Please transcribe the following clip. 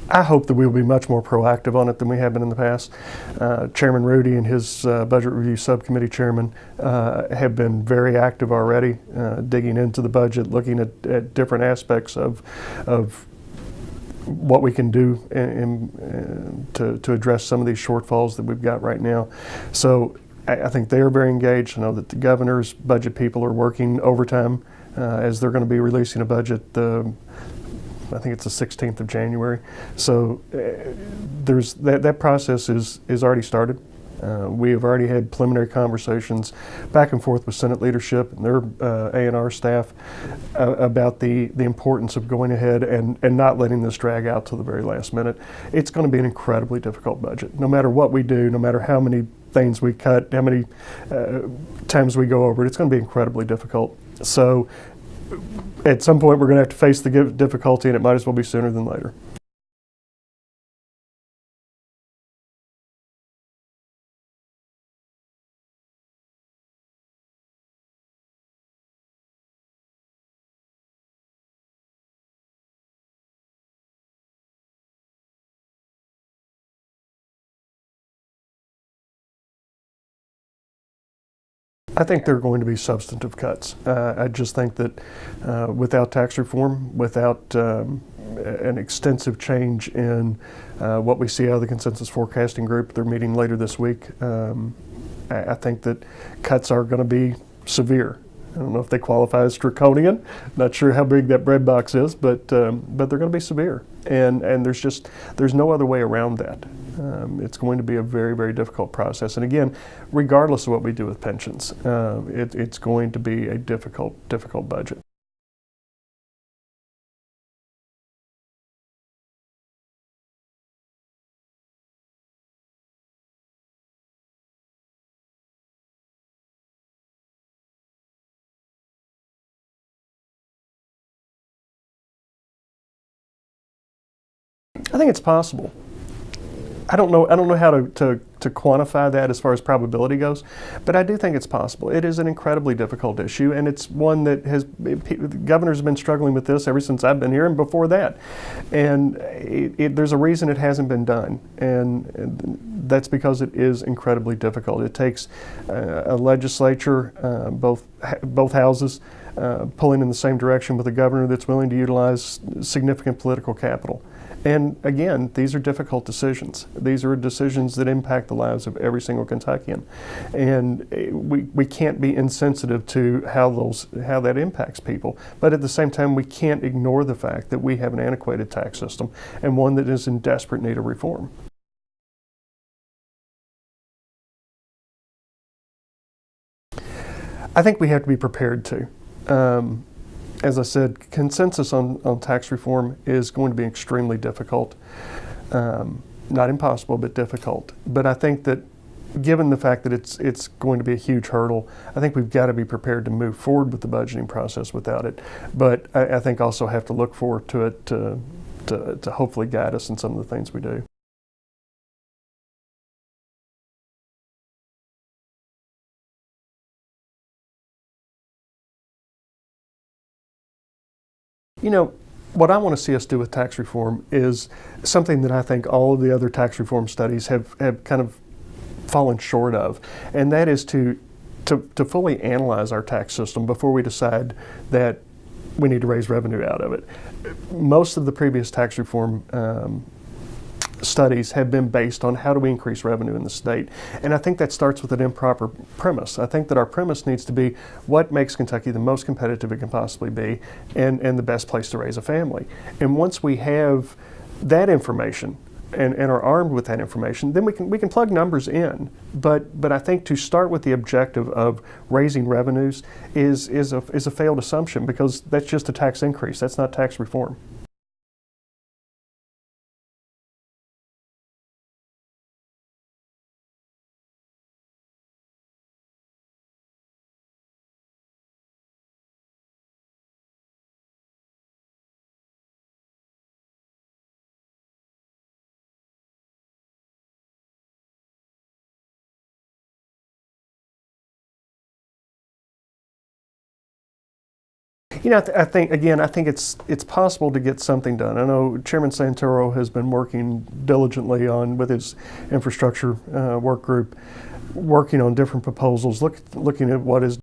I hope that we will be much more proactive on it than we have been in the past. Chairman Rudy and his Budget Review Subcommittee chairman have been very active already, digging into the budget, looking at different aspects of what we can do to address some of these shortfalls that we've got right now. So I think they are very engaged. I know that the governor's budget people are working overtime as they're going to be releasing a budget. I think it's the 16th of January. So there's that process is already started. We have already had preliminary conversations back and forth with Senate leadership and their A&R staff about the importance of going ahead and not letting this drag out till the very last minute. It's going to be an incredibly difficult budget. No matter what we do, no matter how many things we cut, how many times we go over it, it's going to be incredibly difficult. So at some point we're going to have to face the difficulty, and it might as well be sooner than later. I think there are going to be substantive cuts. I just think that without tax reform, without an extensive change in what we see out of the consensus forecasting group, they're meeting later this week, I think that cuts are going to be severe. I don't know if they qualify as draconian. Not sure how big that breadbox is, but they're going to be severe, and there's no other way around that. It's going to be a very, very difficult process, and again, regardless of what we do with pensions, it's going to be a difficult budget. I think it's possible. I don't know how to quantify that as far as probability goes, but I do think it's possible. It is an incredibly difficult issue, and it's one that governors have been struggling with this ever since I've been here and before that. And there's a reason it hasn't been done, and that's because it is incredibly difficult. It takes a legislature, both houses, pulling in the same direction with a governor that's willing to utilize significant political capital. And again, these are difficult decisions. These are decisions that impact the lives of every single Kentuckian. And we can't be insensitive to how that impacts people. But at the same time, we can't ignore the fact that we have an antiquated tax system and one that is in desperate need of reform. I think we have to be prepared to. As I said, consensus on tax reform is going to be extremely difficult. Not impossible, but difficult. But I think that given the fact that it's going to be a huge hurdle, I think we've got to be prepared to move forward with the budgeting process without it. But I think also have to look forward to it to hopefully guide us in some of the things we do. You know, what I want to see us do with tax reform is something that I think all of the other tax reform studies have kind of fallen short of, and that is to fully analyze our tax system before we decide that we need to raise revenue out of it. Most of the previous tax reform studies have been based on how do we increase revenue in the state. And I think that starts with an improper premise. I think that our premise needs to be what makes Kentucky the most competitive it can possibly be and the best place to raise a family. And once we have that information and are armed with that information, then we can plug numbers in. But I think to start with the objective of raising revenues is a failed assumption, because that's just a tax increase. That's not tax reform. You know, I think again, I think it's possible to get something done. I know Chairman Santoro has been working diligently on with his infrastructure work group, working on different proposals, looking at what is